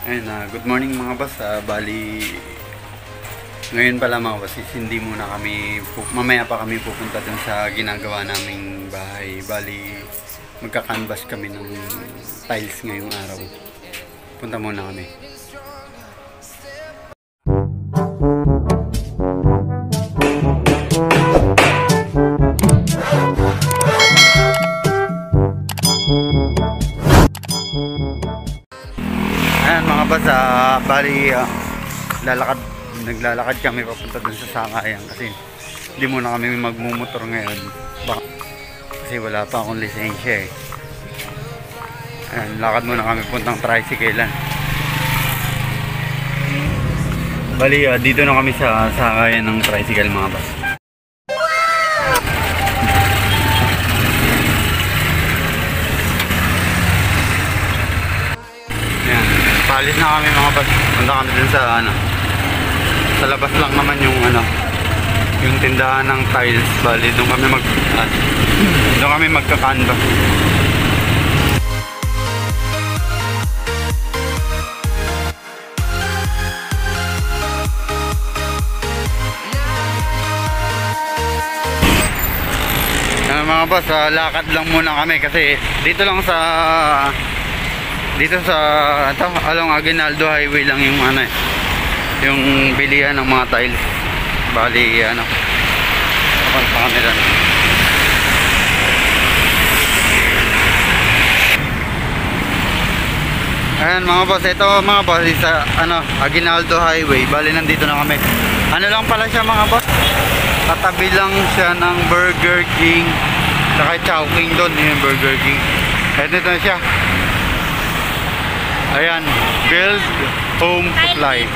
Ayun, good morning mga boss. Bali, ngayon pala mga boss, hindi muna kami, mamaya pa kami pupunta dun sa ginagawa naming bahay. Bali, magka-canvas kami ng tiles ngayong araw. Punta muna kami. Ayan mga boss, bali naglalakad kami papunta dun sa Sangayan kasi hindi muna kami magmumotor ngayon kasi wala pa akong lisensya eh. Ayan, lakad muna kami puntang tricycle. Bali dito na kami sa Sangayan ng tricycle mga boss. Palis na kami mga boss. Punta kami dun sa sa labas lang naman yung yung tindahan ng tiles. Bali doon kami magka-canvas. Mga boss, lakad lang muna kami kasi dito sa along Aguinaldo Highway lang yung yung bilihan ng mga tiles. Bali punta kami lang. Ayan mga boss, ito mga boss sa Aguinaldo Highway. Bali nandito na kami. Lang pala siya mga boss, katabi lang siya ng Burger King saka Chowking. Doon yung Burger King. Ito na siya. Ayan, Build Home Supply.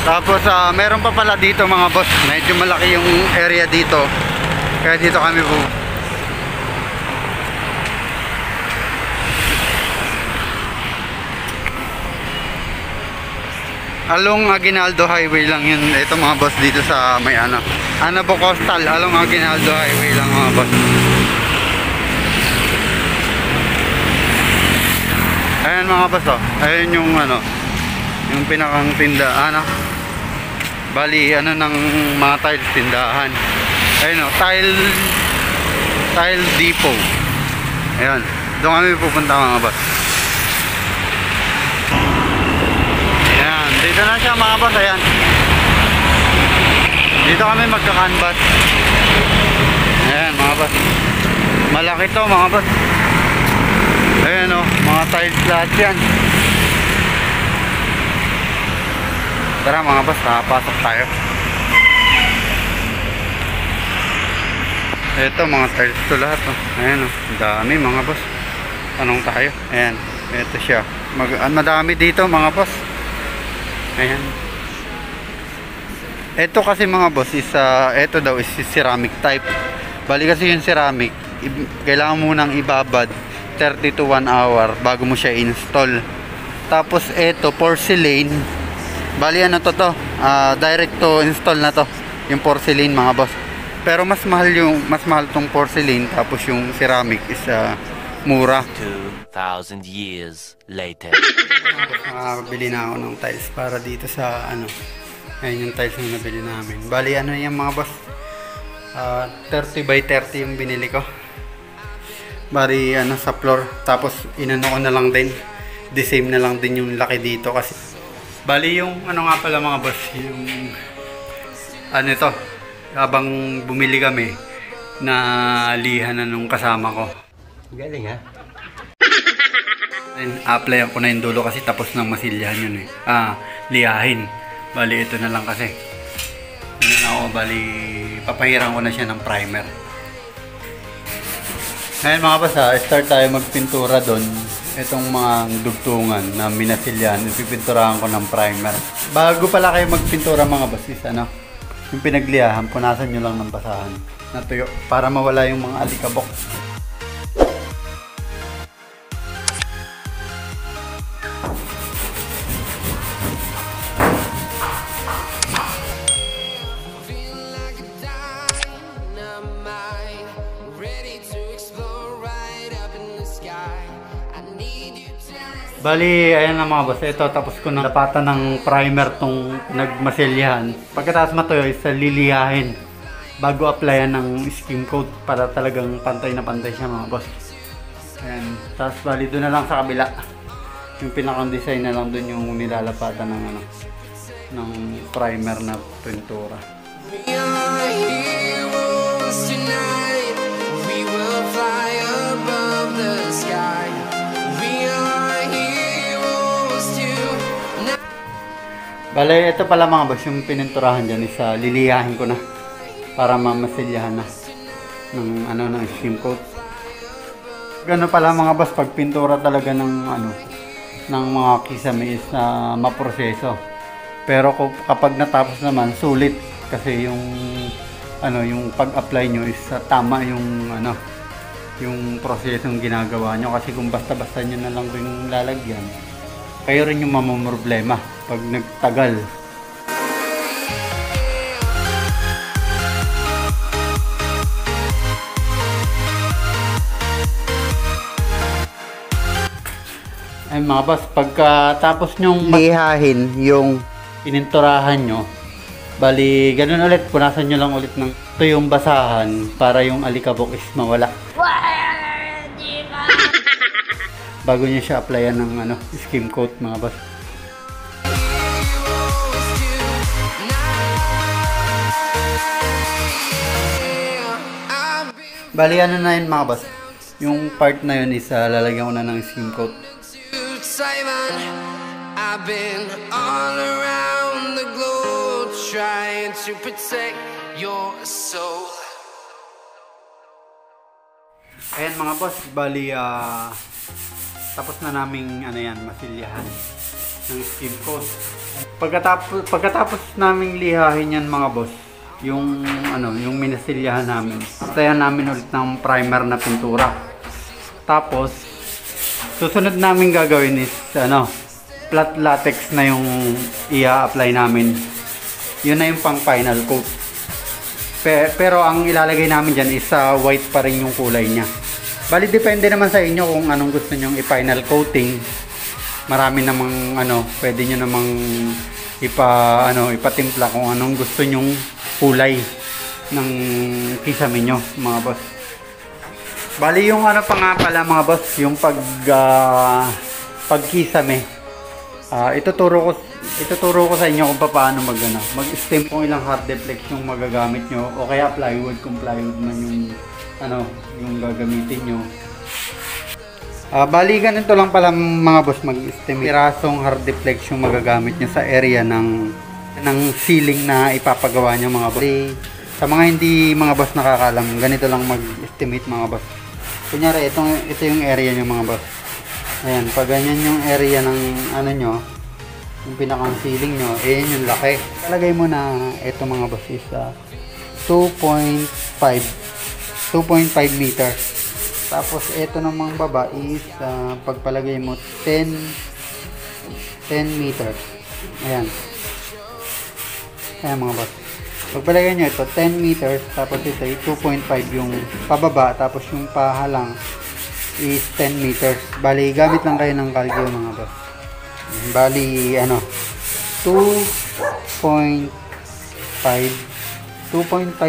Tapos meron pa pala dito mga boss. Medyo malaki yung area dito. Kaya dito kami po. Along Aguinaldo Highway lang yun. Ito mga boss dito sa may Anabo Coastal. Along Aguinaldo Highway lang mga boss. Ayan mga boss, ayan yung yung pinakang tindahan, bali ng mga tiles tindahan. Ayun tile depot. Ayan, doon kami pupunta mga boss. Ayan, dito na siya mga boss. Ayan, dito kami magka-canvas. Ayan mga boss, malaki to mga boss. Ayan mga tiles lahat yan. Tara mga boss, pasok tayo. Ito mga tiles to lahat Ayan dami mga boss. Tanong tayo. Ayan, ito siya. Madami dito mga boss. Ayan. Ito kasi mga boss is ito daw is ceramic type. Bali kasi yung ceramic kailangan munang ibabad 30 to 1 hour bago mo siya install. Tapos ito porcelain. Bali direct to install na to yung porcelain mga boss. Pero mas mahal tong porcelain. Tapos yung ceramic is mura. 2,000 years later. Bili na ako ng tiles para dito sa ayun yung tiles na nabili namin. Bali yan mga boss, 30 by 30 yung binili ko. Bari sa floor. Tapos inano ko na lang din, the same na lang din yung laki dito kasi bali yung nga pala mga boss, yung ito habang bumili kami na lihan na nung kasama ko. Galing Apply ako na yung dulo kasi tapos nang masilyahan yun lihahin. Bali ito na lang kasi bali papahiran ko na siya ng primer. Ngayon mga boss, start tayo magpintura doon. Itong mga dugtungan na minasilyan, ipipinturahan ko ng primer. Bago pala kayo magpintura mga boss, is yung pinagliyahan, punasan nyo lang ng basahan na tuyo para mawala yung mga alikabok. Ready to explore right up in the sky. I need you. Bali, ayan na mga boss. Ito, tapos ko na lapatan ng primer tong nagmasilyahan. Pagkatapos matuyo, isa liliyahin bago applyan ng skim coat para talagang pantay na pantay siya mga boss. Ayan. Tapos bali, doon na lang sa kabila. Yung pinakang design na lang doon yung nilalapatan ng ano, ng primer na pintura. We are heroes tonight. We will fly above the sky. We are heroes tonight. Bale, ito pala mga boss, yung pininturahan dyan is liliyahin ko na para mamasilyahan na ng ano, ng skim coat. Gano pala mga boss, pag pintura talaga ng ano, ng mga kisame is maproseso. Pero kapag natapos naman, sulit kasi yung ano, yung pag-apply nyo is tama yung ano, yung prosesong ginagawa nyo. Kasi kung basta-basta nyo na lang yung lalagyan, kayo rin yung mamumroblema pag nagtagal. Ay mga boss, pagkatapos nyong lihahin yung pininturahan nyo, bali ganun ulit, punasan nyo lang ulit ng tuyong basahan para yung alikabok is mawala. Bago nyo siya applyan ng ano, skim coat mga boss. Bali ano na yun mga boss, yung part na yun is lalagyan ko na ng skim coat. Simon, I've been all around the globe trying to protect your soul. Ayan mga boss, bali tapos na naming ano yan, masilyahan ng skim coat. Pagkatapos naming lihahin yan mga boss, yung ano, yung minasilyahan namin, tayan namin ulit ng primer na pintura. Tapos susunod namin gagawin is ano, flat latex na yung i-apply namin. Yun na yung pang final coat. Pero ang ilalagay namin dyan is white pa rin yung kulay niya. Bali depende naman sa inyo kung anong gusto nyong i-final coating. Marami namang ano, pwede nyo namang ipatimpla kung anong gusto nyong kulay ng kisame nyo mga boss. Bali yung ano pa nga pala mga boss, yung pagkisame. Ituturo ko sa inyo kung paano mag-stem, kung ilang hard deflex yung magagamit nyo o kaya plywood kung plywood man yung ano, yung gagamitin nyo. Bali ganito lang pala mga boss mag-stem. Pirasong hard deflex yung magagamit nyo sa area ng ceiling na ipapagawa nyo mga boss. Sa mga hindi mga boss nakakalam, ganito lang mag-estimate mga boss. Kunyari, ito yung area nyo mga boss. Ayan, pag ganyan yung area ng ano nyo, yung pinakang ceiling nyo, ayan yung laki. Talagay mo na ito mga boss is 2.5 meter. Tapos ito namang baba is pagpalagay mo 10 meters. Ayan. Ayan mga boss. Pagpalagay nyo ito 10 meters, tapos ito 2.5 yung pababa, tapos yung pahalang is 10 meters. Bali gamit lang kayo ng calcio mga boss. Bali ano, 2.5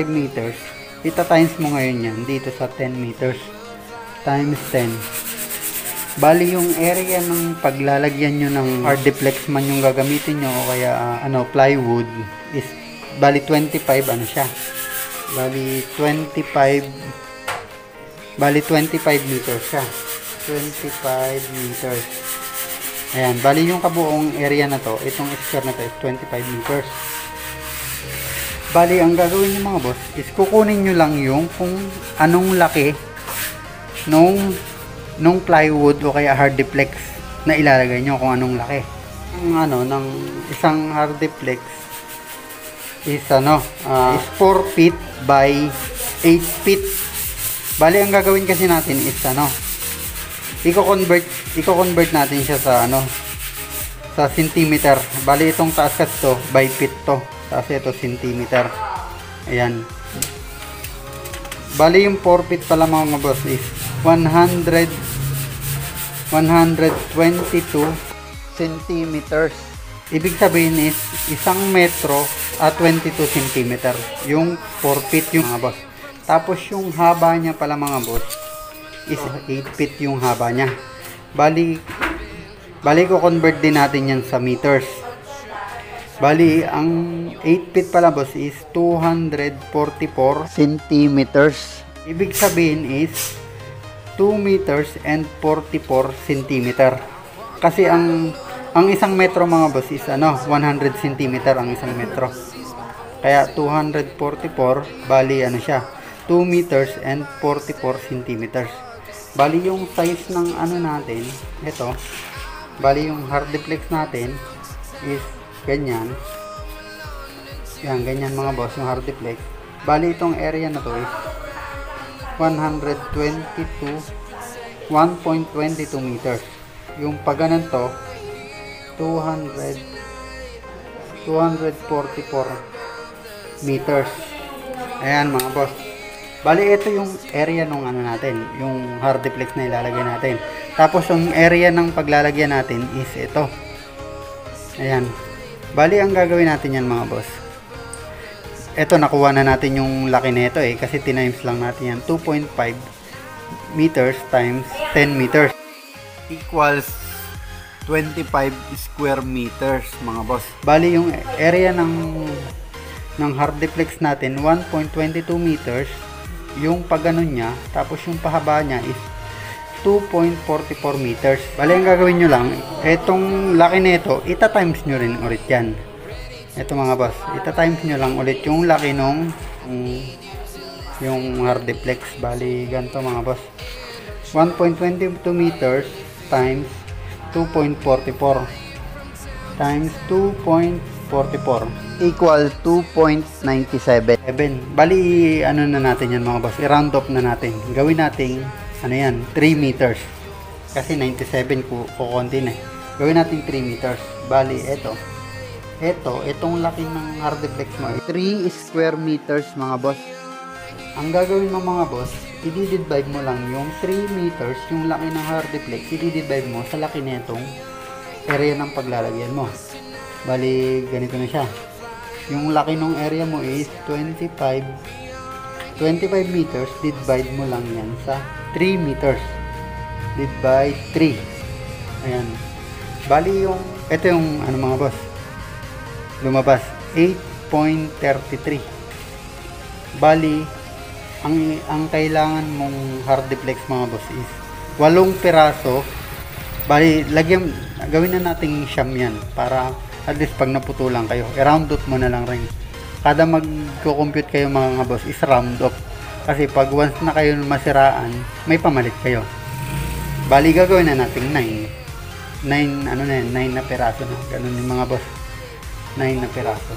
meters, ita-times mo ngayon yan dito sa 10 meters times 10. Bali yung area ng paglalagyan nyo ng hard deflex man yung gagamitin nyo o kaya plywood is bali 25 ano siya. Bali 25 meters siya. 25 meters. Ayan, bali yung kabuong area na to, itong square na to is 25 meters. Bali ang gagawin niyo mga boss is kukunin niyo lang yung kung anong laki nung plywood o kaya hard deflex na ilalagay nyo, kung anong laki. Ang ano ng isang hard deflex is is 4 feet by 8 feet. Bali ang gagawin kasi natin is i-convert natin siya sa sa centimeter. Bali itong taas kasi to by feet to, tapos ito centimeter. Ayan. Bali yung 4 feet pala mga boss is 100 122 centimeters. Ibig sabihin is isang metro at 22 centimeter. Yung 4 feet yung mga boss. Tapos yung haba niya pala mga boss is 8 feet yung haba niya. Bali ko convert din natin yan sa meters. Bali ang 8 feet pala boss is 244 centimeters. Ibig sabihin is 2 meters and 44 centimeter. Kasi ang isang metro mga boss is 100 centimeter ang isang metro. Kaya 244 bali siya 2 meters and 44 centimeters. Bali yung size ng natin, ito. Bali yung hardiplex natin is ganyan. Yan, ganyan mga boss yung hardiplex. Bali itong area na to is 122 meters. Yung pag ganun to 244 meters. Ayan mga boss. Bali ito yung area nung natin, yung hardiplex na ilalagay natin. Tapos yung area ng paglalagyan natin is ito. Ayan. Bali ang gagawin natin yan mga boss. Ito nakuha na natin yung laki nito kasi tinimes lang natin yan. 2.5 meters times 10 meters equals 25 square meters mga boss. Bali yung area ng hardiplex natin 1.22 meters yung pagganon niya, tapos yung pahaba niya is 2.44 meters. Bali ang gagawin nyo lang, etong laki nito ita-times nyo rin ulit yan. Ito mga boss, ita-times nyo lang ulit yung laki nung yung hardiplex. Bali ganito mga boss, 1.22 meters times 2.44 times 2.44 equal 2.97. Bali na natin yan mga boss, i-round off na natin. Gawin natin 3 meters kasi 97 kukunti na. Gawin natin 3 meters. Bali itong laki ng hardiplex mo 3 square meters mga boss. Ang gagawin mo mga boss, i-divide mo lang yung 3 meters, yung laki ng hardiplex, i-divide mo sa laki nitong area ng paglalagyan mo. Bali ganito na siya. Yung laki ng area mo is 25 meters, divide mo lang yan sa 3 meters. Divide 3. Ayan. Bali ito yung mga boss, lumabas 8.33. Bali ang kailangan mong hardiplex mga boss is 8 piraso. Bali gawin na nating siyam yan para at least pag naputulan kayo, i-round off mo na lang rin. Kada mag-compute kayo mga boss is round off. Kasi pag once na kayo masiraan, may pamalit kayo. Bali gagawin na nating 9 na piraso na. Ganun yung mga boss. 9 na piraso.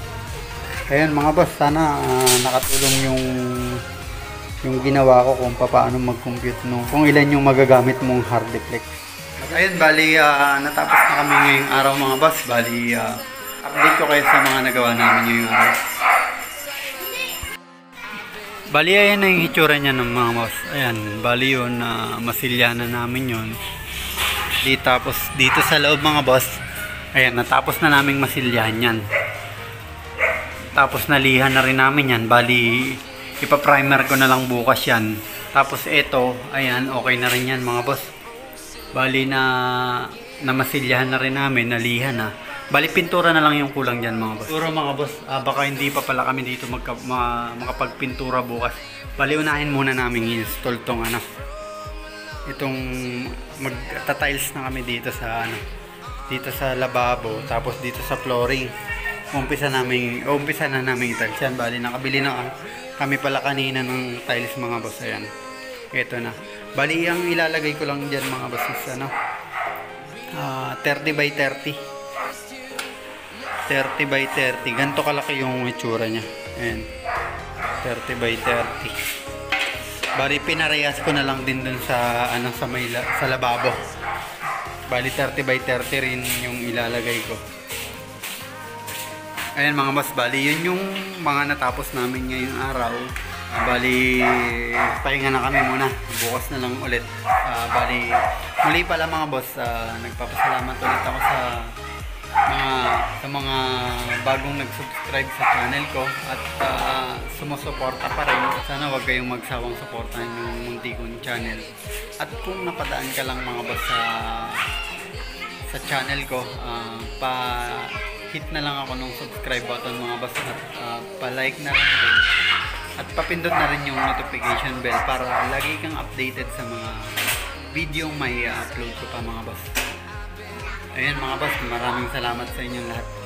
Ayun mga boss, sana nakatulong yung ginawa ko kung paano mag-compute kung ilan yung magagamit mong hardiplex. Ayun, bali natapos na kami ngayong araw mga boss. Bali update ko kayo sa mga nagawa namin ngayong araw. Bali ayan na yung itsura niya ng mga boss. Ayan, bali yun masilya na namin yun. Tapos dito sa loob mga boss, ayan, natapos na naming masilyahan yan. Tapos nalihan na rin namin yan. Bali ipa-primer ko na lang bukas yan. Tapos ito, ayan, okay na rin yan mga boss. Bali na masilyahan na rin namin, nalihan na. Bali pintura na lang yung kulang dyan mga boss. Siguro mga boss, baka hindi pa pala kami dito makapagpintura bukas. Bali unahin muna namin install tong itong magta-tiles na kami dito sa dito sa lababo, tapos dito sa flooring. Umpisa na namin i-tiles yan. Bali nakabili na kami pala kanina ng tiles mga boss. Ayan, ito na. Bali ang ilalagay ko lang dyan mga boss is 30 by 30 by 30. Ganito kalaki yung itsura nya. Ayan, 30 by 30. Bali pinarehas ko na lang din dun sa sa lababo. Bali 30 by 30 rin yung ilalagay ko. Ayan mga boss, bali yun yung mga natapos namin ngayong araw. Bali pahinga na kami muna, bukas na lang ulit Bali, muli pala mga boss, nagpapasalamat ulit ako sa mga bagong nag-subscribe sa channel ko at sumusuporta pa rin. Sana wag kayong magsawang suportahan yung munti kong channel. At kung napadaan ka lang mga boss sa channel ko, pa-hit na lang ako ng subscribe button mga boss at pa-like na rin din. At papindot na rin yung notification bell para lagi kang updated sa mga video may upload ko pa mga boss. Ayan mga boss, maraming salamat sa inyong lahat.